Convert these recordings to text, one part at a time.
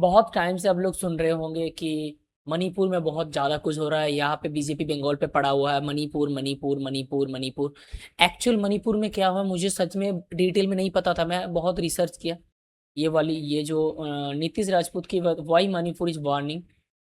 बहुत टाइम से आप लोग सुन रहे होंगे कि मणिपुर में बहुत ज्यादा कुछ हो रहा है। यहाँ पे बीजेपी बंगाल पे पड़ा हुआ है। मणिपुर मणिपुर मणिपुर मणिपुर। एक्चुअल मणिपुर में क्या हुआ मुझे सच में डिटेल में नहीं पता था। मैं बहुत रिसर्च किया। ये जो नीतीश राजपूत की वाई मणिपुर इज वार्निंग।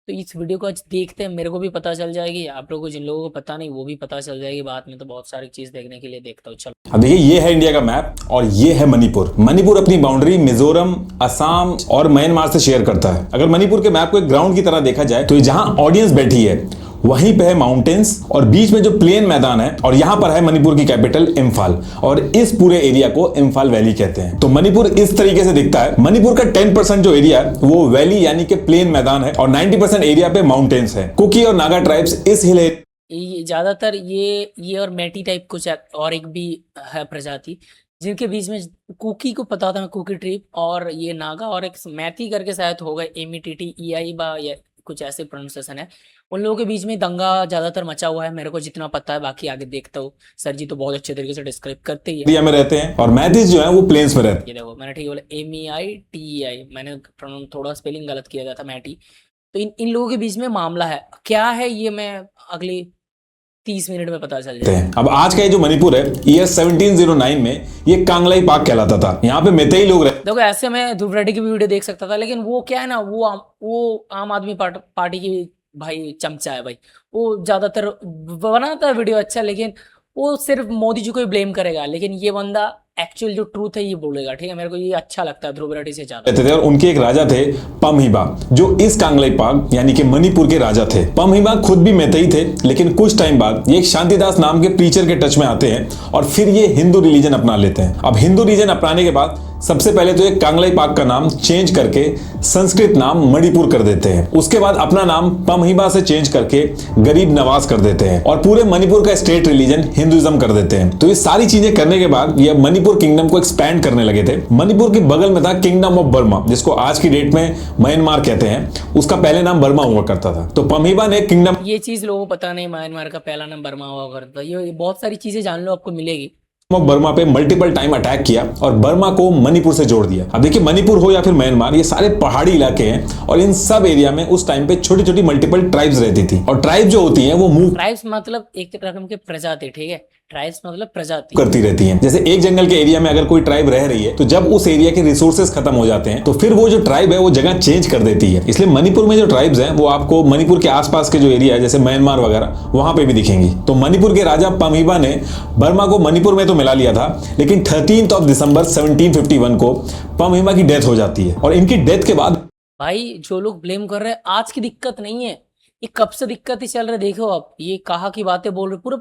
तो इस वीडियो को आज देखते हैं, मेरे को भी पता चल जाएगी, आप लोगों को जिन लोगों को पता नहीं वो भी पता चल जाएगी बाद में। तो बहुत सारी चीज देखने के लिए देखता हूँ, चलो। अब देखिए, ये है इंडिया का मैप और ये है मणिपुर। मणिपुर अपनी बाउंड्री मिजोरम, असम और म्यांमार से शेयर करता है। अगर मणिपुर के मैप को एक ग्राउंड की तरह देखा जाए तो जहां ऑडियंस बैठी है वहीं पे है माउंटेन्स और बीच में जो प्लेन मैदान है, और यहां पर है मणिपुर की कैपिटल इम्फाल। और इस पूरे एरिया को इम्फाल वैली कहते हैं। तो मणिपुर इस तरीके से दिखता है। मणिपुर का 10% जो एरिया है वो वैली यानी कि प्लेन मैदान है और 90% एरिया पे माउंटेन्स है। कुकी और नागा ट्राइब्स इस हिल ये ज्यादातर ये और मैटी टाइप कुछ और एक भी है प्रजाति जिनके बीच में कुकी को पता था, कुकी ट्रिप, और ये नागा और एक मैती करके शायद होगा, METTEI बा या कुछ ऐसे प्रोनाउंसिएशन है। उन लोगों के बीच में दंगा ज्यादातर मचा हुआ है, मेरे को जितना पता है। बाकी आगे देखता हूँ। सर जी तो बहुत अच्छे तरीके से डिस्क्राइब करते ही है। एरिया में रहते हैं और मैथिस जो है वो प्लेन्स में रहते हैं। ये देखो मैंने ठीक बोला, MEITEI। मैंने थोड़ा स्पेलिंग गलत किया गया था, मैटी। तो इन लोगों के बीच में मामला है, क्या है ये मैं अगली 30 मिनट में पता चल जाए। अब आज का ये जो मणिपुर है, ईयर 1709 में ये कांगलाई पाक कहलाता था। यहाँ पे मेतेई लोग रहते। देखो ऐसे मैं ध्रुव रेड्डी की भी वीडियो देख सकता था, लेकिन वो क्या है ना, वो आम आदमी पार्टी की भाई चमचा है भाई। वो ज्यादातर बनाता है वीडियो अच्छा, लेकिन वो सिर्फ मोदी जी को ही ब्लेम करेगा। लेकिन ये बंदा एक्चुअल जो ट्रूथ है ये बोलेगा, ठीक है। मेरे को ये अच्छा लगता है ध्रुव रेड्डी से ज्यादा। थे और उनके एक राजा थे पमहिबा, जो इस कांगलाई पाक यानी कि मणिपुर के राजा थे। पमहिबा खुद भी मेतेई थे, लेकिन कुछ टाइम बाद ये एक शांतिदास नाम के प्रीचर के टच में आते हैं और फिर ये हिंदू रिलीजन अपना लेते हैं। अब हिंदू रिलीजन अपनाने के बाद सबसे पहले तो ये कांगलाई पाक का नाम चेंज करके संस्कृत नाम मणिपुर कर देते हैं। उसके बाद अपना नाम पमहिबा से चेंज करके गरीब नवाज कर देते हैं और पूरे मणिपुर का स्टेट रिलीजन हिंदुइज्म कर देते हैं। तो ये सारी चीजें करने के बाद ये मणिपुर किंगडम को एक्सपैंड करने लगे थे। मणिपुर के बगल में था किंगडम ऑफ बर्मा, जिसको आज की डेट में म्यांमार कहते हैं। उसका पहले नाम बर्मा हुआ करता था। तो पमहिबा ने किंगडम, ये चीज लोगों को पता नहीं, म्यांमार का पहला नाम बर्मा हुआ करता था। ये बहुत सारी चीजें जान लो, आपको मिलेगी। बर्मा पे मल्टीपल टाइम अटैक किया और बर्मा को मणिपुर से जोड़ दिया। अब देखिए, मणिपुर हो या फिर म्यांमार, ये सारे पहाड़ी इलाके हैं और इन सब एरिया में उस टाइम पे छोटी छोटी मल्टीपल ट्राइब्स रहती थी। और ट्राइब जो होती हैं वो मूव ट्राइब्स मतलब एक रकम के प्रजाति, ठीक है। ट्राइब्स मतलब प्रजाति करती रहती हैं। जैसे एक जंगल के एरिया में अगर कोई ट्राइब रह रही है तो जब उस एरिया के रिसोर्सेज खत्म हो जाते हैं तो फिर वो जो ट्राइब है वो जगह चेंज कर देती है। इसलिए मणिपुर में जो ट्राइब्स हैं वो आपको मणिपुर के आसपास के जो एरिया है जैसे म्यांमार वगैरह वहां पे भी दिखेंगी। तो मणिपुर के राजा पमहिबा ने बर्मा को मणिपुर में तो मिला लिया था, लेकिन 13 दिसंबर 1751 को पमहिबा की डेथ हो जाती है। और इनकी डेथ के बाद भाई जो लोग ब्लेम कर रहे हैं, आज की दिक्कत नहीं है, ये कब से दिक्कत ही चल रहा है। देखो आप, ये कहा की बातें बोल रहे, पूरा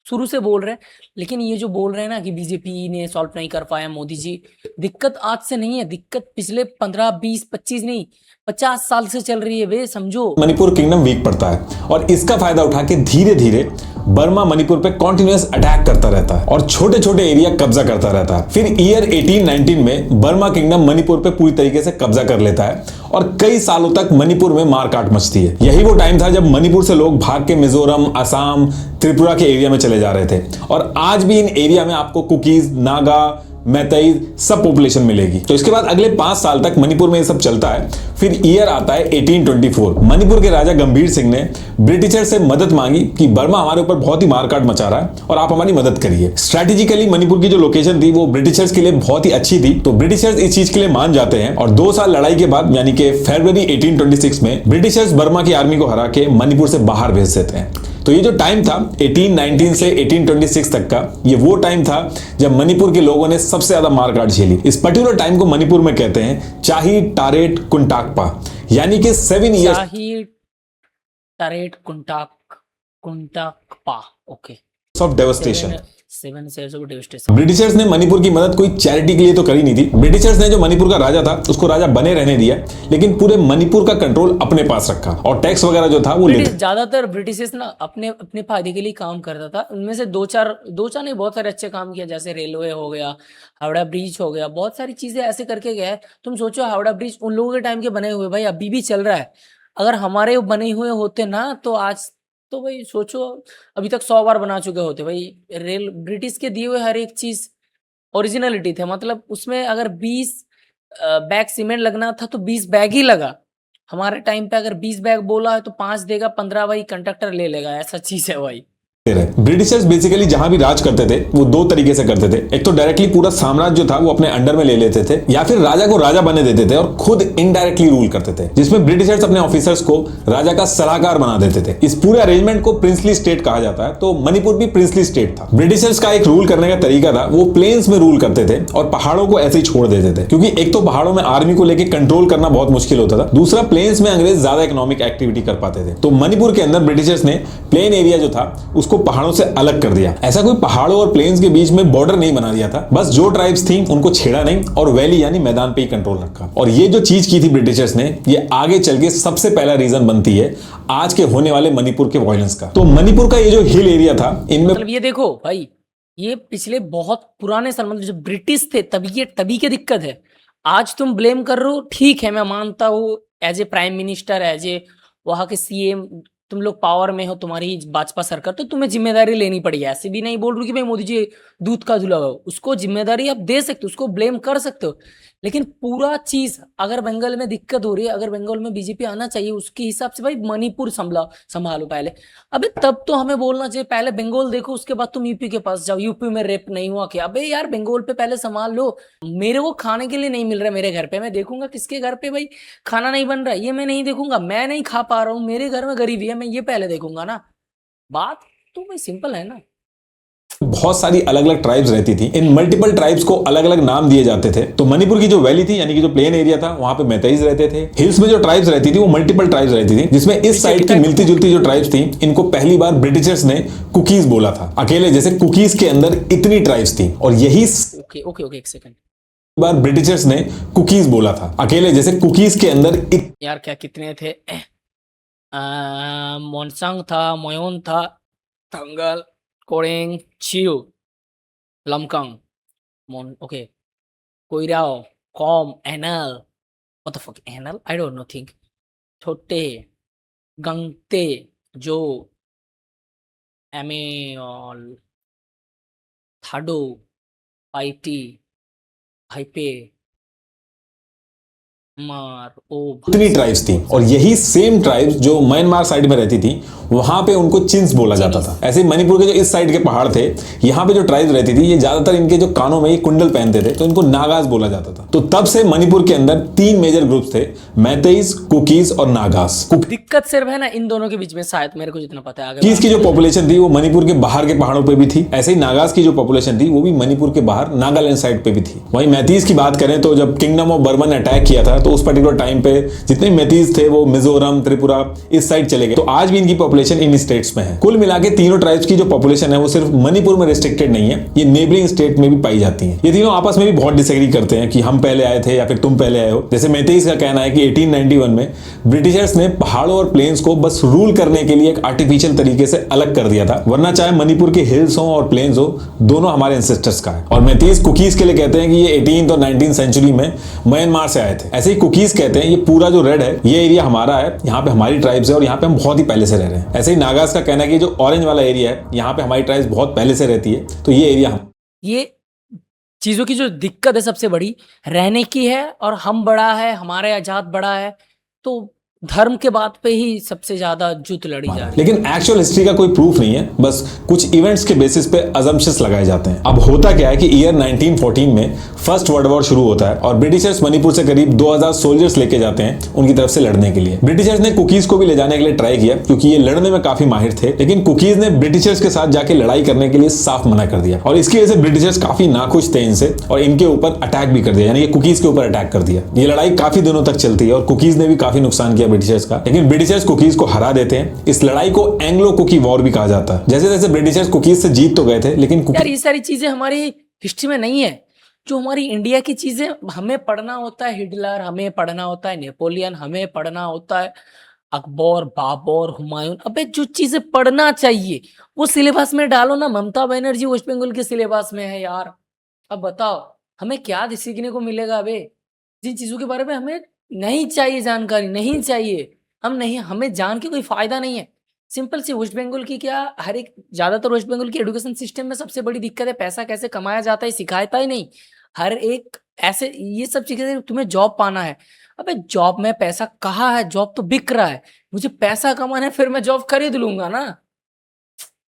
शुरू से बोल रहे हैं। लेकिन ये जो बोल रहे हैं ना कि बीजेपी ने सॉल्व नहीं कर पाया, मोदी जी, दिक्कत आज से नहीं है। दिक्कत पिछले 15 20 25 नहीं, 50 साल से चल रही है वे, समझो। मणिपुर किंगडम वीक पड़ता है और इसका फायदा उठा के धीरे धीरे बर्मा मणिपुर पे कॉन्टिन्यूअस अटैक करता रहता है और छोटे छोटे एरिया कब्जा करता रहता है। फिर ईयर 1819 में बर्मा किंगडम मणिपुर पे पूरी तरीके से कब्जा कर लेता है और कई सालों तक मणिपुर में मारकाट मचती है। यही वो टाइम था जब मणिपुर से लोग भाग के मिजोरम, असम, त्रिपुरा के एरिया में चले जा रहे थे। और आज भी इन एरिया में आपको कुकीज, नागा, मैतेई सब पॉपुलेशन मिलेगी। तो इसके बाद अगले 5 साल तक मणिपुर में ये सब चलता है। फिर ईयर आता है 1824। मणिपुर के राजा गंभीर सिंह ने ब्रिटिशर से मदद मांगी कि बर्मा हमारे ऊपर बहुत ही मारकाट मचा रहा है और आप हमारी मदद करिए। स्ट्रेटेजिकली मणिपुर की जो लोकेशन थी वो ब्रिटिशर्स के लिए बहुत ही अच्छी थी, तो ब्रिटिशर्स इस चीज के लिए मान जाते हैं। और 2 साल लड़ाई के बाद यानी कि फरवरी 1826 में ब्रिटिशर्स बर्मा की आर्मी को हरा के मणिपुर से बाहर भेज देते हैं। तो ये जो टाइम था 1819 से 1826 तक का, ये वो टाइम था जब मणिपुर के लोगों ने सबसे ज्यादा मारकाट झेली। इस पर्टिकुलर टाइम को मणिपुर में कहते हैं चाही टारेट कुंटाकपा, यानी कि 7 years Chahi Taret Khuntakpa, okay, of devastation. 7 years of devastation। Britishers ने मणिपुर की मदद कोई चैरिटी के लिए तो करी नहीं थी। ब्रिटिशर्स ने जो मणिपुर का राजा था उसको राजा बने रहने दिया, लेकिन पूरे मणिपुर का कंट्रोल अपने पास रखा और टैक्स वगैरह जो था वो लेते। ज्यादातर ब्रिटिशर्स ना अपने अपने फायदे के लिए काम करता था। उनमें से दो चार नहीं, बहुत सारे अच्छे काम किया, जैसे रेलवे हो गया, हावड़ा ब्रिज हो गया, बहुत सारी चीजें ऐसे करके गए। तुम सोचो, हावड़ा ब्रिज उन लोगों के टाइम के बने हुए भाई, अभी भी चल रहा है। अगर हमारे बने हुए होते ना तो आज, तो भाई सोचो, अभी तक 100 बार बना चुके होते भाई। रेल ब्रिटिश के दिए हुए हर एक चीज ओरिजिनलिटी थे, मतलब उसमें अगर 20 बैग सीमेंट लगना था तो 20 बैग ही लगा। हमारे टाइम पे अगर 20 बैग बोला है तो 5 देगा, 15 भाई कंडक्टर ले लेगा, ऐसा चीज़ है भाई। ब्रिटिशर्स बेसिकली जहां भी राज करते थे वो दो तरीके से करते थे। एक तो डायरेक्टली पूरा साम्राज्य जो था वो अपने अंडर में ले लेते थे, या फिर राजा को राजा बनने देते थे और खुद इनडायरेक्टली रूल करते थे, जिसमें ब्रिटिशर्स अपने ऑफिसर्स को राजा का सलाहकार बना देते थे। इस पूरे अरेंजमेंट को प्रिंसली स्टेट कहा जाता है। तो मणिपुर भी प्रिंसली स्टेट था। ब्रिटिशर्स का एक रूल करने का तरीका था, वो प्लेन्स में रूल करते थे और पहाड़ों को ऐसे ही छोड़ देते थे, क्योंकि एक तो पहाड़ों में आर्मी को लेकर कंट्रोल करना बहुत मुश्किल होता था, दूसरा प्लेन्स में अंग्रेज ज्यादा इकोनॉमिक एक्टिविटी कर पाते थे। तो मणिपुर के अंदर ब्रिटिशर्स ने प्लेन एरिया जो था उसको पहाड़ों से अलग कर दिया। ऐसा कोई पहाड़ों और प्लेन्स के बीच में बॉर्डर नहीं बना दिया था, बस जो ट्राइब्स थी उनको छेड़ा नहीं और वैली यानी मैदान पे ही कंट्रोल रखा। और ये जो चीज की थी ब्रिटिशर्स ने, ये आगे चल के सबसे पहला रीजन बनती है आज के होने वाले मणिपुर के वायलेंस का। तो मणिपुर का ये जो हिल एरिया था, इनमें मतलब ये देखो भाई, ये पिछले बहुत पुराने साल, मतलब जब ब्रिटिश थे तभी की दिक्कत है। आज तुम ब्लेम कर रहे हो, ठीक है, मैं मानता हूँ, as a prime minister, as a वहां के सीएम, तुम लोग पावर में हो, तुम्हारी भाजपा सरकार, तो तुम्हें जिम्मेदारी लेनी पड़ेगी। ऐसे भी नहीं बोल रही कि भाई मोदी जी दूध का धुला हो, उसको जिम्मेदारी आप दे सकते हो, उसको ब्लेम कर सकते हो। लेकिन पूरा चीज, अगर बंगाल में दिक्कत हो रही है, अगर बंगाल में बीजेपी आना चाहिए, उसके हिसाब से भाई मणिपुर संभालो पहले। अबे तब तो हमें बोलना चाहिए पहले बंगाल देखो, उसके बाद तुम यूपी के पास जाओ, यूपी में रेप नहीं हुआ क्या? अबे यार बंगाल पे पहले संभाल लो। मेरे को खाने के लिए नहीं मिल रहा है मेरे घर पे, मैं देखूंगा किसके घर पे भाई खाना नहीं बन रहा है, ये मैं नहीं देखूंगा। मैं नहीं खा पा रहा हूँ, मेरे घर में गरीबी है, मैं ये पहले देखूंगा ना। बात तो भाई सिंपल है ना। बहुत सारी अलग अलग ट्राइब्स रहती थी। इन मल्टीपल ट्राइब्स को अलग अलग नाम दिए जाते थे। तो मणिपुर की जो वैली थी, यानी कि जो प्लेन एरिया था, वहां पे मैतेईज रहते थे। हिल्स में जो ट्राइब्स रहती थी वो मल्टीपल ट्राइब्स रहती थी, जिसमें इस साइड की मिलती जुलती जो ट्राइब्स थी, इनको पहली बार ब्रिटिशर्स ने कुकीज बोला था। अकेले जैसे कुकीज के अंदर इतनी ट्राइब्स थी, और यही ओके ओके ओके, एक सेकंड। बार ब्रिटिशर्स ने कुकीज बोला था। अकेले जैसे कुकीज के अंदर यार क्या कितने थे? मोनसंग था, मोयोन था, तंगल, कोरेंग, Chiru, Lamkang, Mon, okay, Koirao, Kom, Anal, what the fuck Anal, I don't know think, Chothe, Gangte, जो, एमेल, थाडो, पाइटी, हाइपे, मार, ओ इतनी ट्राइब्स थी, और यही सेम ट्राइब्स जो म्यांमार साइड में रहती थी, वहां पे उनको चिंस बोला जाता था। ऐसे मणिपुर के जो इस साइड के पहाड़ थे, यहाँ पे जो ट्राइब्स रहती थी, ये ज्यादातर इनके जो कानों में ये कुंडल पहनते थे, तो इनको नागाज बोला जाता था। तो तब से मणिपुर के अंदर 3 मेजर ग्रुप्स थे, मैतेईज, कुकीज और नागास। दिक्कत सिर्फ है ना इन दोनों के बीच में, शायद मेरे को जितना पता है। आगे कुकीज की जो पॉपुलेशन थी वो मणिपुर के बाहर के पहाड़ों पे भी थी। ऐसे ही नागास की जो पॉपुलेशन थी वो भी मणिपुर के बाहर नागालैंड साइड पे भी थी। वहीं मैतीज की बात करें तो जब किंगडम ऑफ बर्मन ने अटैक किया था, तो उस पर्टिकुलर टाइम पे जितने मैतीज थे वो मिजोरम, त्रिपुरा इस साइड चले गए। तो आज भी इनकी पॉपुलेशन इन स्टेट्स में है। कुल मिला के तीनों ट्राइब्स की जो पॉपुलेशन है वो सिर्फ मणिपुर में रिस्ट्रिक्टेड नहीं है, ये नेबरिंग स्टेट में भी पाई जाती है। ये तीनों आपस में भी बहुत डिसएग्री करते हैं कि हम पहले आए थे या फिर तुम पहले आए हो। जैसे मैतेईज का कहना है कि 1891 में ब्रिटिशर्स ने पहाड़ों और प्लेन्स को बस रूल करने के लिए एक आर्टिफिशियल तरीके से अलग कर दिया था, वरना चाहे मणिपुर के हिल्स हो और प्लेन्स हो, दोनों हमारे एंसेस्टर्स का है। और मैतेईज कुकीज के लिए कहते हैं कि ये 18th और 19th सेंचुरी में म्यांमार से आए थे। ऐसे ही कुकीज कहते हैं ये पूरा जो रेड है ये एरिया हमारा है, यहाँ पे हमारी ट्राइब्स है और यहाँ पे हम बहुत ही पहले से रह रहे हैं। ऐसे ही नागास का कहना है कि जो ऑरेंज वाला एरिया है यहाँ पे हमारी ट्राइब्स बहुत पहले से रहती है, तो ये एरिया हम। ये चीजों की जो दिक्कत है सबसे बड़ी रहने की है, और हम बड़ा है, हमारे आजाद बड़ा है, तो धर्म के बात पे ही सबसे ज्यादा जुत लड़ी जा रही है। लेकिन एक्चुअल हिस्ट्री का कोई प्रूफ नहीं है, बस कुछ इवेंट्स के बेसिस पे अजम्पशंस लगाए जाते हैं। अब होता क्या है कि ईयर 1914 में फर्स्ट वर्ल्ड वॉर शुरू होता है और ब्रिटिशर्स मणिपुर से करीब 2000 सोल्जर्स लेके जाते हैं उनकी तरफ से लड़ने के लिए। ब्रिटिशर्स ने कुकीज को भी ले जाने के लिए ट्राई किया, क्योंकि ये लड़ने में काफी माहिर थे, लेकिन कुकीज ने ब्रिटिशर्स के साथ जाके लड़ाई करने के लिए साफ मना कर दिया, और इसकी वजह से ब्रिटिशर्स काफी नाखुश थे इनसे और इनके ऊपर अटैक भी कर दिया, यानी कि कुकीज के ऊपर अटैक कर दिया। ये लड़ाई काफी दिनों तक चलती है और कुकीज ने भी काफी नुकसान किया ब्रिटिशर्स का, लेकिन ब्रिटिशर्स कुकीज को हरा देते हैं। इस लड़ाई को एंग्लो कुकी वॉर भी कहा जाता है। जैसे जैसे ब्रिटिशर्स कुकीज से जीत तो गए थे, लेकिन यार ये सारी चीजें हमारी हिस्ट्री में नहीं है। जो हमारी इंडिया की चीजें हमें पढ़ना होता है, हिटलर हमें पढ़ना होता है, नेपोलियन हमें पढ़ना होता है, अकबर, बाबर, हुमायूं। अबे जो चीजें पढ़ना चाहिए वो सिलेबस में डालो ना। ममता बनर्जी वेस्ट बंगाल के सिलेबस में है यार। अब बताओ हमें क्या सीखने को मिलेगा? अबे जिन चीजों के बारे में हमें नहीं चाहिए जानकारी, नहीं चाहिए, हमें जान के कोई फायदा नहीं है। सिंपल सी वेस्ट बंगाल की क्या, हर एक ज्यादातर वेस्ट बंगाल की एजुकेशन सिस्टम में सबसे बड़ी दिक्कत है पैसा कैसे कमाया जाता है सिखाता ही नहीं। हर एक ऐसे ये सब चीजें, तुम्हें जॉब पाना है, अबे जॉब में पैसा कहाँ है, जॉब तो बिक रहा है, मुझे पैसा कमाना है, फिर मैं जॉब खरीद लूंगा ना।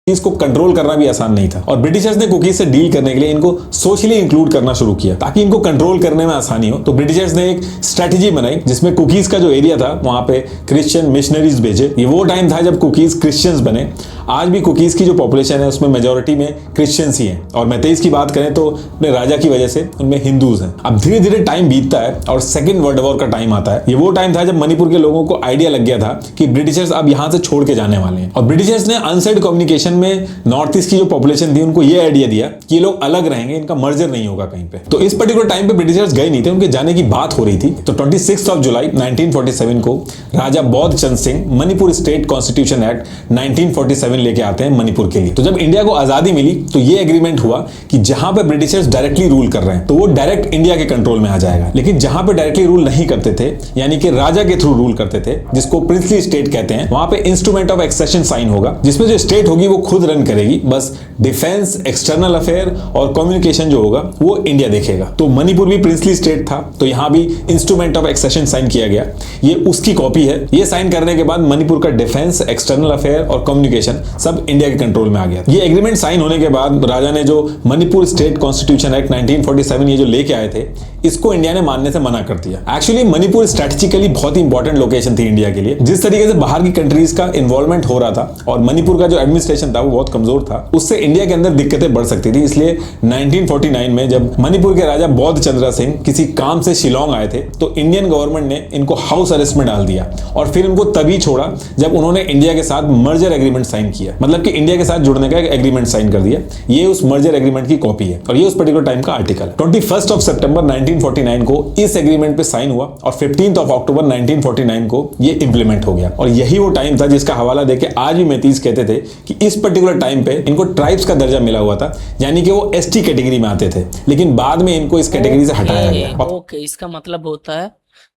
इसको कंट्रोल करना भी आसान नहीं था और ब्रिटिशर्स ने कुकीज से डील करने के लिए इनको सोशली इंक्लूड करना शुरू किया ताकि इनको कंट्रोल करने में आसानी हो। तो ब्रिटिशर्स ने एक स्ट्रेटजी बनाई जिसमें कुकीज का जो एरिया था वहां पे क्रिश्चियन मिशनरीज भेजे। ये वो टाइम था जब कुकीज क्रिश्चियंस बने। आज भी कुकीज की जो पॉपुलेशन है उसमें मेजोरिटी में क्रिश्चियंस ही हैं और मैतेईस की बात करें तो अपने राजा की वजह से उनमें हिंदूज हैं। अब धीरे धीरे टाइम बीतता है और सेकेंड वर्ल्ड वॉर का टाइम आता है। ये वो टाइम था जब मणिपुर के लोगों को आइडिया लग गया था कि ब्रिटिशर्स अब यहां से छोड़ के जाने वाले हैं और ब्रिटिशर्स ने अनसेड कम्युनिकेशन में नॉर्थ ईस्ट की जो पॉपुलेशन थी उनको ये आइडिया दिया कि ये लोग अलग रहेंगे, इनका मर्जर नहीं होगा कहीं पे। तो इस पर्टिकुलर टाइम पे ब्रिटिशर्स गए नहीं थे, उनके जाने की बात हो रही थी। तो 26 जुलाई 1947 को Raja Bodh Chand Singh Manipur state constitution act 1947 लेके आते हैं मणिपुर के लिए। तो जब इंडिया को आजादी मिली तो ये एग्रीमेंट हुआ कि जहां पे ब्रिटिशर्स डायरेक्टली रूल कर रहे हैं तो वो डायरेक्ट इंडिया के कंट्रोल में आ जाएगा, लेकिन जहां पे डायरेक्टली रूल नहीं करते थे यानी कि राजा के थ्रू रूल करते थे जिसको प्रिंसली स्टेट कहते हैं, वहां पे इंस्ट्रूमेंट ऑफ एक्सेशन साइन होगा जिसमें जो स्टेट होगी वो खुद रन करेगी, बस डिफेंस, एक्सटर्नल अफेयर और कम्युनिकेशन जो होगा वो इंडिया देखेगा। तो मणिपुर भी प्रिंसली स्टेट था तो यहां भी इंस्ट्रूमेंट ऑफ एक्सेशन साइन किया गया। ये उसकी कॉपी है। ये साइन करने के बाद मणिपुर का डिफेंस, एक्सटर्नल अफेयर और कम्युनिकेशन सब इंडिया के कंट्रोल में आ गया। ये एग्रीमेंट साइन होने के बाद राजा ने जो मणिपुर स्टेट कॉन्स्टिट्यूशन एक्ट 1947 ये जो लेके आए थे इसको इंडिया ने मानने से मना कर दिया। एक्चुअली मणिपुर स्ट्रेटेजिकली बहुत इंपॉर्टेंट लोकेशन थी इंडिया के लिए। जिस तरीके से बाहर की कंट्रीज का इन्वॉल्वमेंट हो रहा था और मणिपुर का जो एडमिनिस्ट्रेशन था वो बहुत कमजोर था, उससे इंडिया के अंदर दिक्कतें बढ़ सकती थी। इसलिए 1949 में जब मणिपुर के राजा बौद्ध चंद्र सिंह किसी काम से शिलोंग आए थे तो इंडियन गवर्नमेंट ने इनको हाउस अरेस्ट में डाल दिया और फिर इनको तभी छोड़ा जब उन्होंने इंडिया के साथ मर्जर एग्रीमेंट साइन किया, मतलब कि इंडिया के साथ जुड़ने का एक एग्रीमेंट साइन कर दिया। ये उस मर्जर एग्रीमेंट की कॉपी है और ये उस पर्टिकुलर टाइम का आर्टिकल है। 21 सितंबर 1949 को इस एग्रीमेंट पे साइन हुआ और 15 अक्टूबर 1949 को ये इंप्लीमेंट हो गया और यही वो टाइम था जिसका हवाला देके आज भी मैतीस कहते थे कि इस पर्टिकुलर टाइम पे इनको ट्राइब्स का दर्जा मिला हुआ था, यानी कि वो एसटी कैटेगरी में आते थे, लेकिन बाद में इनको इस कैटेगरी से हटाया गया। ओके, इसका मतलब होता है,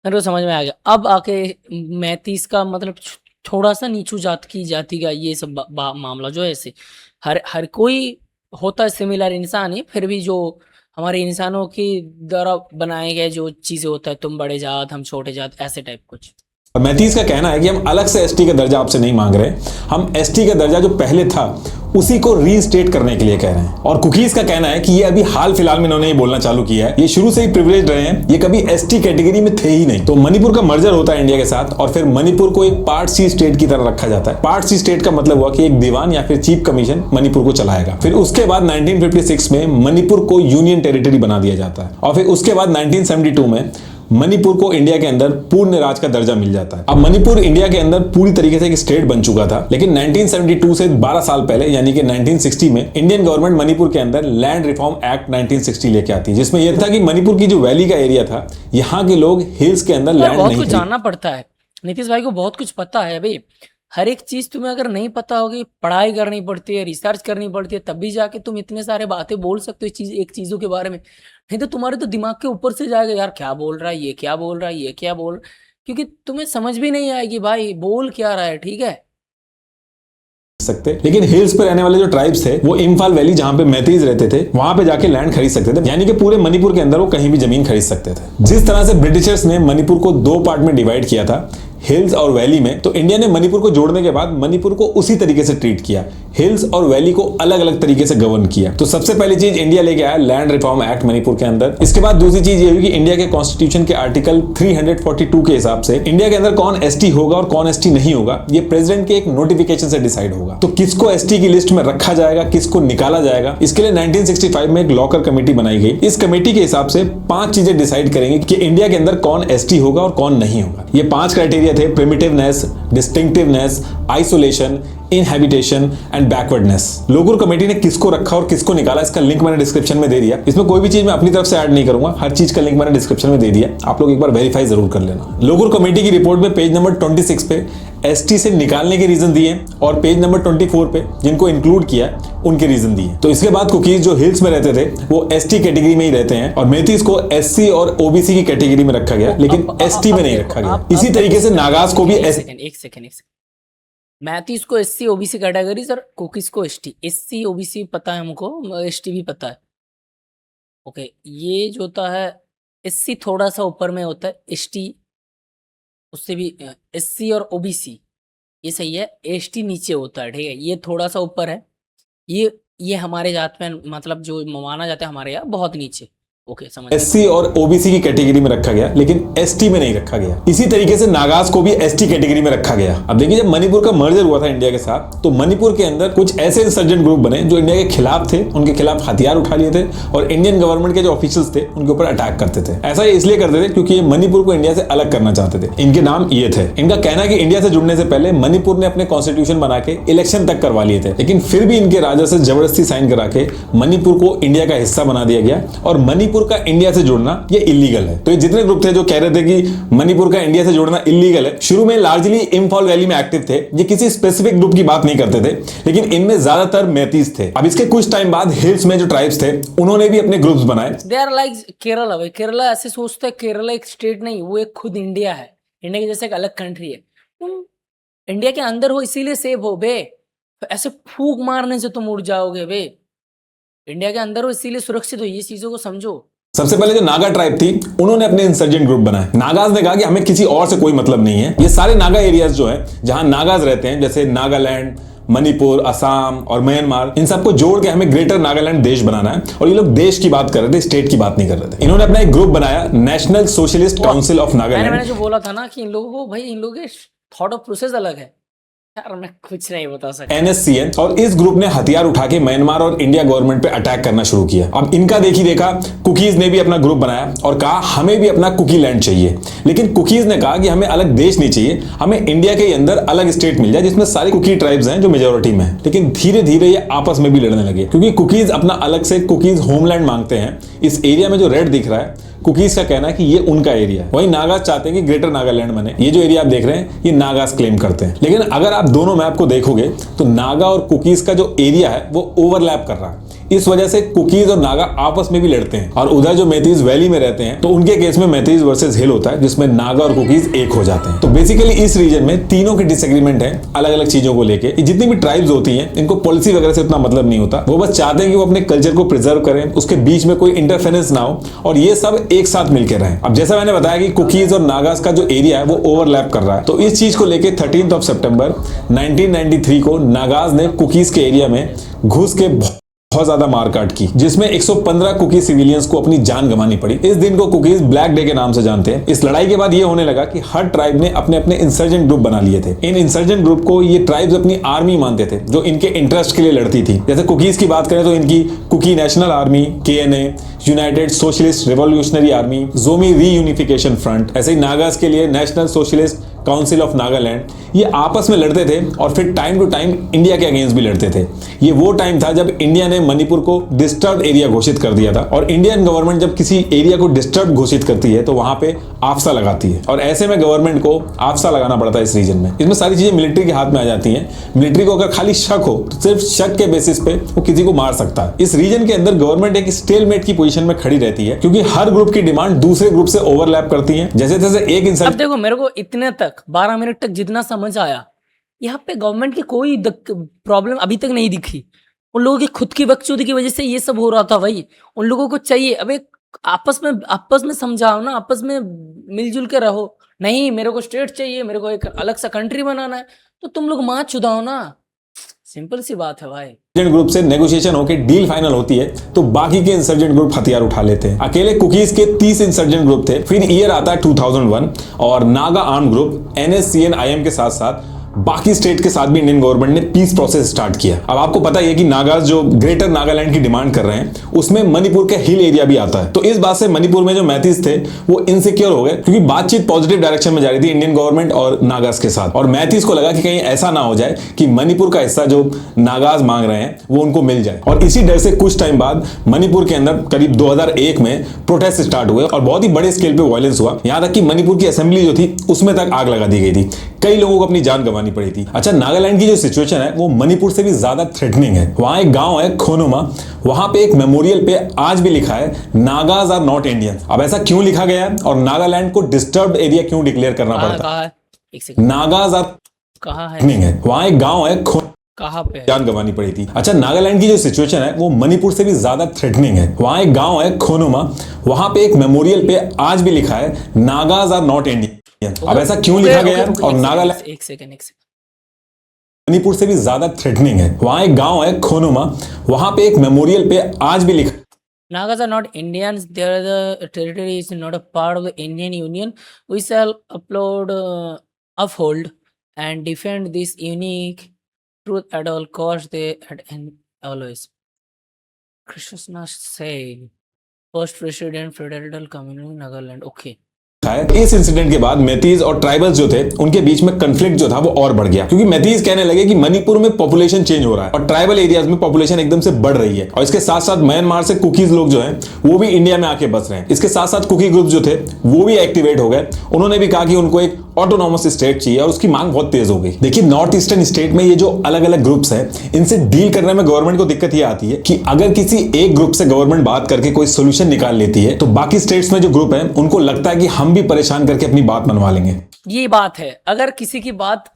मेरे को समझ में आ गया। अब आके मैतीस का मतलब थोड़ा सा नीचू जात की जाति का ये सब मामला जो है, ऐसे हर कोई होता है सिमिलर इंसान ही, फिर भी जो हमारे इंसानों की द्वारा बनाए गए जो चीजें होता है, तुम बड़े जात हम छोटे जात, ऐसे टाइप कुछ। मैतीस का कहना है कि हम अलग से एसटी का दर्जा आपसे नहीं मांग रहे, हम एसटी का दर्जा जो पहले था उसी को रीस्टेट करने के लिए कह रहे हैं। और कुकीज का कहना है कि ये अभी हाल फिलहाल में इन्होंने ये बोलना चालू किया है, ये शुरू से ही प्रिविलेज रहे हैं, ये कभी एसटी कैटेगरी में थे ही नहीं। तो मणिपुर का मर्जर होता है इंडिया के साथ और फिर मणिपुर को एक पार्ट सी स्टेट की तरह रखा जाता है। पार्ट सी स्टेट का मतलब हुआ कि एक दीवान या फिर चीफ कमीशन मणिपुर को चलाएगा। फिर उसके बाद 1956 में मणिपुर को यूनियन टेरिटरी बना दिया जाता है और फिर उसके बाद 1972 में मणिपुर को इंडिया के अंदर पूर्ण राज्य का दर्जा मिल जाता है। अब मणिपुर इंडिया के अंदर पूरी तरीके से एक स्टेट बन चुका था, लेकिन 1972 से 12 साल पहले यानी कि 1960 में इंडियन गवर्नमेंट मणिपुर के अंदर लैंड रिफॉर्म एक्ट 1960 लेके आती है, जिसमें यह था कि मणिपुर की जो वैली का एरिया था यहाँ के लोग हिल्स के अंदर लैंड बहुत नहीं कुछ जानना पड़ता है। नीतीश भाई को बहुत कुछ पता है भाई। हर एक चीज तुम्हें अगर नहीं पता होगी, पढ़ाई करनी पड़ती है, रिसर्च करनी पड़ती है, तभी जाके तुम इतने सारे बातें बोल सकते हो एक चीजों के बारे में। नहीं तो तुम्हारे तो दिमाग के ऊपर से जाएगा, यार क्या बोल रहा है, ये क्या बोल रहा है, ये क्या बोल, क्योंकि तुम्हें समझ भी नहीं आएगी भाई बोल क्या रहा है। ठीक है सकते, लेकिन हिल्स पे रहने वाले जो ट्राइब्स थे वो इम्फाल वैली जहां पे मैतीज रहते थे वहां पे जाके लैंड खरीद सकते थे, यानी कि पूरे मणिपुर के अंदर वो कहीं भी जमीन खरीद सकते थे। जिस तरह से ब्रिटिशर्स ने मणिपुर को 2 पार्ट में डिवाइड किया था, हिल्स और वैली में, तो इंडिया ने मणिपुर को जोड़ने के बाद मणिपुर को उसी तरीके से ट्रीट किया, हिल्स और वैली को अलग अलग तरीके से गवर्न किया। तो सबसे पहली चीज इंडिया लेके आया लैंड रिफॉर्म एक्ट मणिपुर के अंदर। इसके बाद दूसरी चीज ये हुई कि इंडिया के कॉन्स्टिट्यूशन के आर्टिकल 342 के हिसाब से इंडिया के अंदर कौन एसटी होगा और कौन एसटी नहीं होगा ये प्रेसिडेंट के एक नोटिफिकेशन से डिसाइड होगा। तो किसको एसटी की लिस्ट में रखा जाएगा, किसको निकाला जाएगा, इसके लिए 1965 में एक लॉकर कमेटी बनाई गई। इस कमेटी के हिसाब से 5 चीजें डिसाइड करेंगे कि इंडिया के अंदर कौन एसटी होगा और कौन नहीं होगा। ये 5 क्राइटेरिया थे: primitiveness, distinctiveness, isolation, inhabitation and backwardness. Lokur committee ने किसको रखा और किसको निकाला इसका लिंक मैंने डिस्क्रिप्शन में दे दिया। इसमें कोई भी चीज मैं अपनी तरफ से ऐड नहीं करूंगा, हर चीज का लिंक मैंने डिस्क्रिप्शन में दे दिया, आप लोग एक बार वेरीफाई जरूर कर लेना। लोगुर कमेटी की रिपोर्ट में पेज नंबर 26 पे एसटी से निकालने के रीजन दिए और पेज नंबर 24 पे जिनको इंक्लूड किया उनके रीजन दिए। तो इसके बाद कुकीज जो हिल्स में रहते थे वो एसटी कैटेगरी में ही रहते हैं और मैतीस को एससी और ओबीसी की कैटेगरी में रखा गया, लेकिन एसटी में नहीं रखा गया। इसी तरीके से नागाज को भी एक सेकंड मैतीस को SC OBC category sir, cookies को एसटी। एससी ओबीसी पता है हमको, एसटी भी पता है। ओके, ये जो होता है एससी थोड़ा सा ऊपर में होता है, एसटी उससे भी, एससी और ओबीसी ये सही है, एसटी नीचे होता है, ठीक है, ये थोड़ा सा ऊपर है, ये हमारे जात में मतलब जो माना जाता है हमारे यहाँ बहुत नीचे। ओके, समझ गया। एससी और ओबीसी की कैटेगरी में रखा गया, लेकिन एसटी में नहीं रखा गया। इसी तरीके से नागाज को भी एसटी कैटेगरी में रखा गया। अब देखिए, जब मणिपुर का मर्जर हुआ था इंडिया के साथ, तो मणिपुर के अंदर कुछ ऐसे इंसर्जेंट ग्रुप बने जो इंडिया के खिलाफ थे, उनके खिलाफ हथियार उठा लिए थे और इंडियन गवर्नमेंट के जो ऑफिशियल्स थे उनके ऊपर अटैक करते थे। ऐसा ये इसलिए करते थे क्योंकि ये मणिपुर को इंडिया से अलग करना चाहते थे। इनके नाम ये थे। इनका कहना है कि इंडिया से जुड़ने से पहले मणिपुर ने अपने कॉन्स्टिट्यूशन बना के इलेक्शन तक करवा लिए थे, लेकिन फिर भी इनके राजा से जबरदस्ती साइन करा के मणिपुर को इंडिया का हिस्सा बना दिया गया और मणिपुर का इंडिया से जोड़ना ये इलीगल है। तो ये जितने ग्रुप थे जो कह रहे थे कि मणिपुर का इंडिया से जोड़ना इलीगल है, शुरू में लार्जली इंफॉल वैली में एक्टिव थे। ये किसी स्पेसिफिक ग्रुप की बात नहीं करते थे, लेकिन इनमें ज्यादातर मैतीज थे। अब इसके कुछ टाइम बाद हिल्स में जो ट्राइब्स थे उन्होंने भी अपने ग्रुप्स बनाए। They are like Kerala. भाई केरला ऐसे सोचते हैं केरला एक स्टेट नहीं, वो एक खुद इंडिया है, इंडिया के जैसे एक अलग कंट्री है। तुम इंडिया के अंदर हो इसीलिए सेफ हो बे, तो ऐसे फूक मारने से तुम उड़ जाओगे बे। इंडिया के अंदर हो इसीलिए सुरक्षित हो, ये चीजों को समझो। सबसे पहले जो नागा ट्राइब थी उन्होंने अपने इंसर्जेंट ग्रुप बनाए। नागाज ने कहा कि हमें किसी और से कोई मतलब नहीं है। ये सारे नागा एरियाज जो है जहां नागाज रहते हैं, जैसे नागालैंड, मणिपुर, असम और म्यांमार, इन सबको जोड़ के हमें ग्रेटर नागालैंड देश बनाना है। और ये लोग देश की बात कर रहे थे, स्टेट की बात नहीं कर रहे थे। इन्होंने अपना एक ग्रुप बनाया, national socialist council of Nagaland. मैंने जो बोला था ना कि इन लोगों को, भाई इन लोगों के थॉट ऑफ प्रोसेस अलग है यार, मैं कुछ नहीं बता सकता। NSCN, और इस ग्रुप ने हथियार उठा के म्यांमार और इंडिया गवर्नमेंट पे अटैक करना शुरू किया। अब इनका देखा कुकीज ने भी अपना ग्रुप बनाया और कहा हमें भी अपना कुकी लैंड चाहिए। लेकिन कुकीज ने कहा कि हमें अलग देश नहीं चाहिए, हमें इंडिया के अंदर अलग स्टेट मिल जाए जिसमें सारी कुकी ट्राइब्स हैं जो मेजोरिटी में है। लेकिन धीरे धीरे ये आपस में भी लड़ने लगे, क्योंकि कुकीज अपना अलग से कुकीज होमलैंड मांगते हैं। इस एरिया में जो रेड दिख रहा है, कुकीज का कहना है कि ये उनका एरिया है। वहीं नागाज चाहते हैं कि ग्रेटर नागालैंड बने। ये जो एरिया आप देख रहे हैं ये नागाज क्लेम करते हैं। लेकिन अगर आप दोनों मैप को देखोगे तो नागा और कुकीज का जो एरिया है वो ओवरलैप कर रहा है। इस वजह से कुकीज और नागा आपस में भी लड़ते हैं। और उधर जो मैतीज वैली में रहते हैं तो उनके केस में मैतीज वर्सेस हिल होता है, जिसमें नागा और कुकीज एक हो जाते हैं। तो बेसिकली इस रीजन में तीनों की डिसएग्रीमेंट है अलग अलग चीजों को लेके। जितनी भी ट्राइब्स होती हैं इनको पॉलिसी वगैरह से उतना मतलब नहीं होता, वो बस चाहते हैं कि वो अपने कल्चर को प्रिजर्व करें, उसके बीच में कोई इंटरफेरेंस ना हो और ये सब एक साथ मिलकर रहें। अब जैसा मैंने बताया कि कुकीज और नागाज का जो एरिया है वो ओवरलैप कर रहा है, तो इस चीज को लेकर 13 सितंबर 1993 को नागाज ने कुकीज के एरिया में घुस के बहुत ज्यादा मारकाट की, जिसमें 115 कुकी सिविलियंस को अपनी जान गंवानी पड़ी। इस दिन को कुकीज ब्लैक डे के नाम से जानते हैं। इस लड़ाई के बाद ये होने लगा कि हर ट्राइब ने अपने अपने इंसर्जेंट ग्रुप बना लिए थे। इन इंसर्जेंट ग्रुप को ये ट्राइब्स अपनी आर्मी मानते थे जो इनके इंटरेस्ट के लिए लड़ती थी। जैसे कुकीज की बात करें तो इनकी Kuki national army, KNA, united socialist revolutionary army, Zomi reunification front, ऐसे ही नागाज के लिए national socialist council of Nagaland, ये आपस में लड़ते थे और फिर टाइम टू टाइम इंडिया के अगेंस्ट भी लड़ते थे। ये वो टाइम था जब इंडिया ने मणिपुर को डिस्टर्ब एरिया घोषित कर दिया था, और इंडियन गवर्नमेंट जब किसी एरिया को डिस्टर्ब घोषित करती है तो वहां पे आफ्सा लगाती है, और ऐसे में गवर्नमेंट को आफ्सा लगाना पड़ता है इस रीजन में। इसमें सारी चीजें मिलिट्री के हाथ में आ जाती हैं। मिलिट्री को अगर खाली शक हो तो सिर्फ शक के बेसिस पे वो किसी को मार सकता है। इस रीजन के अंदर गवर्नमेंट एक स्टेलमेट की पोजीशन में खड़ी रहती है, क्योंकि हर ग्रुप की डिमांड दूसरे ग्रुप से ओवरलैप करती है। जैसे जैसे एक इंसान, अब देखो मेरे को इतने तक 12 मिनट तक जितना समझ आया, यहाँ पे गवर्नमेंट की कोई प्रॉब्लम अभी तक नहीं दिखी। उन लोगों की खुद की बकचोदी की वजह से ये सब हो रहा था भाई। उन लोगों को चाहिए अब एक आपस में समझाओ ना, आपस में मिलजुल के रहो। नहीं मेरे को स्टेट चाहिए, मेरे को एक अलग सा कंट्री बनाना है, तो तुम लोग माँ चुदाओ ना, सिंपल सी बात है भाई। ग्रुप से नेगोशिएशन होकर डील फाइनल होती है तो बाकी के इंसर्जेंट ग्रुप हथियार उठा लेते हैं। अकेले कुकीज के 30 इंसर्जेंट ग्रुप थे। फिर ईयर आता है 2001 और Naga arm group NSCN IM के साथ साथ बाकी स्टेट के साथ भी इंडियन गवर्नमेंट ने पीस प्रोसेस स्टार्ट किया। अब आपको पता है कि नागाज जो ग्रेटर नागालैंड की डिमांड कर रहे हैं उसमें मणिपुर के हिल एरिया भी आता है। तो इस बात से मणिपुर में जो मैतीज थे वो इनसिक्योर हो गए, क्योंकि बातचीत पॉजिटिव डायरेक्शन में जा रही थी इंडियन गवर्नमेंट और नागाज के साथ, और मैतीज को लगा कि कहीं ऐसा ना हो जाए कि मणिपुर का हिस्सा जो नागाज मांग रहे हैं वो उनको मिल जाए। और इसी डर से कुछ टाइम बाद मणिपुर के अंदर करीब 2001 में प्रोटेस्ट स्टार्ट हुए और बहुत ही बड़े स्केल पे वायलेंस हुआ। यहां तक कि मणिपुर की असेंबली जो थी उसमें तक आग लगा दी गई थी, कई लोगों को अपनी जान गंवानी पड़ी थी। अच्छा, नागालैंड की जो सिचुएशन है वो मणिपुर से भी ज्यादा थ्रेटनिंग है। वहां एक गांव है खोनुमा, वहां पे एक मेमोरियल पे आज भी लिखा है नागाज आर नॉट इंडियन। अब ऐसा क्यों लिखा गया है और नागालैंड को डिस्टर्ब्ड एरिया क्यों डिक्लेयर करना पड़ता है? नागाज आर कहाँ है? वहां एक गांव है कहाँ पे है? जान गंवानी पड़ी थी। अच्छा, नागालैंड की जो सिचुएशन है वो मणिपुर से भी ज्यादा थ्रेटनिंग है। वहां एक गांव है खोनुमा, वहां पे एक मेमोरियल पे आज भी लिखा है नागाज आर नॉट इंडियन। अब ऐसा क्यों लिखा गया है? और नागालैंड एक सेकंड मणिपुर से भी ज्यादा थ्रेटनिंग है। वहां एक गांव है खोनुमा, वहां पे एक मेमोरियल पे आज भी लिखा Nagas are not Indians. The territory is not a part of the Indian Union. We shall uphold and defend this unique truth at all costs. They and always. Krishna say, first president Federal Community Nagaland. Okay. है। इस incident के बाद मैतीज और tribals जो थे उनके बीच में conflict जो था वो और बढ़ गया, क्योंकि मैतीज कहने लगे कि मणिपुर में पॉपुलेशन चेंज हो रहा है और ट्राइबल एरियाज में पॉपुलेशन एकदम से बढ़ रही है, और इसके साथ साथ म्यांमार से कुकीज लोग जो हैं वो भी इंडिया में आके बस रहे हैं। इसके साथ साथ कुकी ग्रुप जो थे वो भी एक्टिवेट हो गए। उन्होंने भी कहा कि उनको एक ऑटोनॉमस स्टेट चाहिए और उसकी मांग बहुत तेज हो गई। देखिए, नॉर्थ ईस्टर्न स्टेट में ये जो अलग अलग ग्रुप्स हैं इनसे डील करने में गवर्नमेंट को दिक्कत ये आती है कि अगर किसी एक ग्रुप से गवर्नमेंट बात करके कोई सोल्यूशन निकाल लेती है तो बाकी स्टेट्स में जो ग्रुप है उनको लगता है कि हम भी परेशान करके अपनी बात मनवा लेंगे। ये बात है, अगर किसी की बात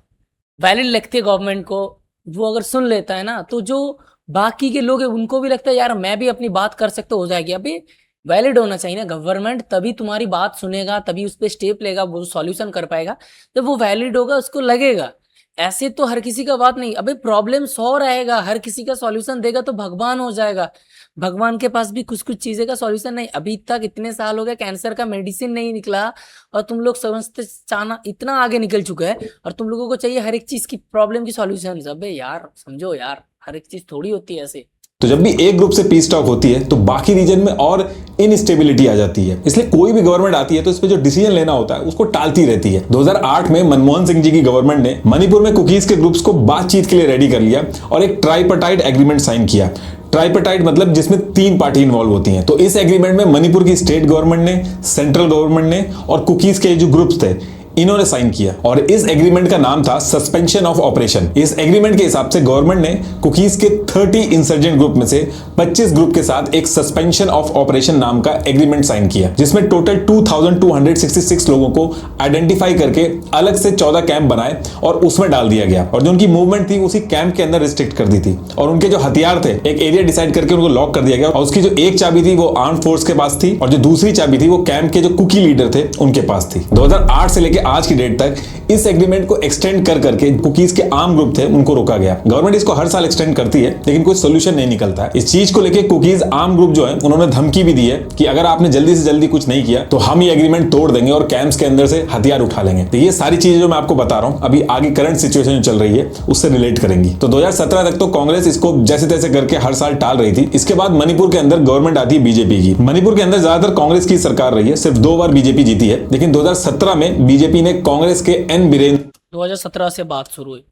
वैलिड लगती है गवर्नमेंट को, वो अगर सुन लेता है ना, तो जो बाकी के लोग हैं उनको भी लगता है यार मैं भी अपनी बात कर सकता, हो जाएगी। अभी वैलिड होना चाहिए ना गवर्नमेंट, तभी तुम्हारी बात सुनेगा, तभी उस पर स्टेप लेगा, वो सॉल्यूशन कर पाएगा। जब वो वैलिड होगा उसको लगेगा। ऐसे तो हर किसी का बात नहीं। अबे प्रॉब्लम 100 रहेगा, हर किसी का सॉल्यूशन देगा तो भगवान हो जाएगा। भगवान के पास भी कुछ कुछ चीजें का सॉल्यूशन नहीं। अभी तक इतने साल हो गए कैंसर का मेडिसिन नहीं निकला, और तुम लोग समझते चाहना इतना आगे निकल चुका है, और तुम लोगों को चाहिए हर एक चीज की प्रॉब्लम की सॉल्यूशन। अबे यार समझो यार, हर एक चीज थोड़ी होती है ऐसे। तो जब भी एक ग्रुप से पीस टॉक होती है तो बाकी रीजन में और इनस्टेबिलिटी आ जाती है। इसलिए कोई भी गवर्नमेंट आती है तो इस पे जो डिसीजन लेना होता है उसको टालती रहती है। 2008 में मनमोहन सिंह जी की गवर्नमेंट ने मणिपुर में कुकीज के ग्रुप्स को बातचीत के लिए रेडी कर लिया और एक ट्राइपार्टाइट एग्रीमेंट साइन किया। ट्राइपार्टाइट मतलब जिसमें 3 पार्टी इन्वॉल्व होती हैं। तो इस एग्रीमेंट में मणिपुर की स्टेट गवर्नमेंट ने, सेंट्रल गवर्नमेंट ने और कुकीज के जो ग्रुप्स थे इन्होंने साइन किया, और इस एग्रीमेंट का नाम था सस्पेंशन ऑफ ऑपरेशन। इस एग्रीमेंट के हिसाब से गवर्नमेंट ने कुकीज के 30 इंसर्जेंट ग्रुप में से 25 ग्रुप के साथ एक सस्पेंशन ऑफ ऑपरेशन नाम का एग्रीमेंट साइन किया, जिसमें टोटल 2266 लोगों को आइडेंटिफाई करके अलग से 14 कैंप बनाए और उसमें डाल दिया गया, और जो उनकी मूवमेंट थी उसी कैंप के अंदर रिस्ट्रिक्ट कर दी थी। और उनके जो हथियार थे एक एरिया डिसाइड करके उनको लॉक कर दिया गया, और उसकी जो एक चाबी थी वो आर्म फोर्स के पास थी और जो दूसरी चाबी थी वो कैंप के जो कुकी लीडर थे उनके पास थी। 2008 से लेकर आज की डेट तक इस एग्रीमेंट को एक्सटेंड कर करके कुकीज के आर्म ग्रुप थे उनको रोका गया। गवर्नमेंट इसको हर साल एक्सटेंड करती है लेकिन कोई सोल्यूशन नहीं निकलता है। इस चीज को लेकर कुकीज आर्म ग्रुप जो है उन्होंने धमकी भी दी है कि अगर आपने जल्दी से जल्दी कुछ नहीं किया तो हम ये एग्रीमेंट तोड़ देंगे और कैंप्स के अंदर से हथियार उठा लेंगे। तो ये सारी चीजें जो मैं आपको बता रहा हूं अभी आगे करंट सिचुएशन जो चल रही है उससे रिलेट करेंगी। तो 2017 तक तो कांग्रेस इसको जैसे तैसे करके हर साल टाल रही थी। इसके बाद मणिपुर के अंदर गवर्नमेंट आती है बीजेपी की। मणिपुर के अंदर ज्यादातर कांग्रेस की सरकार रही है, सिर्फ 2 बार बीजेपी जीती है, लेकिन 2017 में बीजेपी ने कांग्रेस के एन बीरेन 2017 से बात शुरू हुई,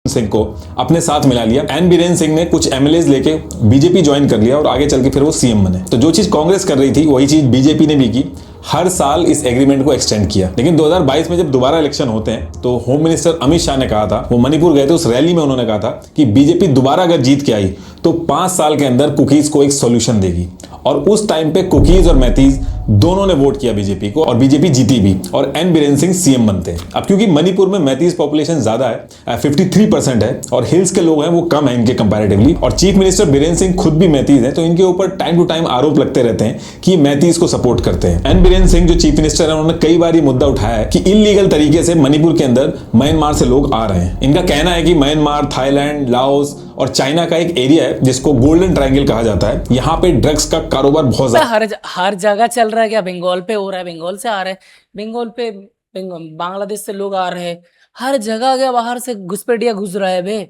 सिंह को अपने साथ मिला लिया। एन बीरेन सिंह ने कुछ एमएलएज लेके बीजेपी ज्वाइन कर लिया और आगे चल के फिर वो सीएम बने। तो जो चीज कांग्रेस कर रही थी वही चीज बीजेपी ने भी की, हर साल इस एग्रीमेंट को एक्सटेंड किया। लेकिन 2022 में जब दोबारा इलेक्शन होते हैं तो होम मिनिस्टर अमित शाह ने कहा था, वो मणिपुर गए थे, उस रैली में उन्होंने कहा था कि बीजेपी दोबारा अगर जीत के आई तो 5 साल के अंदर कुकीज को एक सॉल्यूशन देगी। और उस टाइम पे कुकीज और मैतीज दोनों ने वोट किया बीजेपी को और बीजेपी जीती भी और एन बीरेन सिंह सीएम बनते हैं। अब क्योंकि मणिपुर में मैतीज पॉपुलेशन ज्यादा है, 53% है, और हिल्स के लोग हैं वो कम है इनके कंपैरेटिवली, और चीफ मिनिस्टर बीरेन सिंह खुद भी मैतीज हैं, तो इनके ऊपर टाइम टू टाइम आरोप लगते रहते हैं कि ये मैतीज को सपोर्ट करते हैं। एन बीरेन सिंह जो चीफ मिनिस्टर है उन्होंने कई बार ये मुद्दा उठाया है कि इलीगल तरीके से मणिपुर के अंदर म्यांमार से लोग आ रहे हैं। इनका कहना है कि म्यांमार, थाईलैंड, लाओस और चाइना का एक एरिया है जिसको गोल्डन ट्रायंगल कहा जाता है। यहाँ पे ड्रग्स का कारोबार बहुत ज्यादा हर जगह चल रहा है। क्या बंगाल पे हो रहा है? बंगाल से आ रहे हैं, बंगाल पे बांग्लादेश से लोग आ रहे हैं, हर जगह क्या बाहर से घुसपैठिया घुस रहा है बे।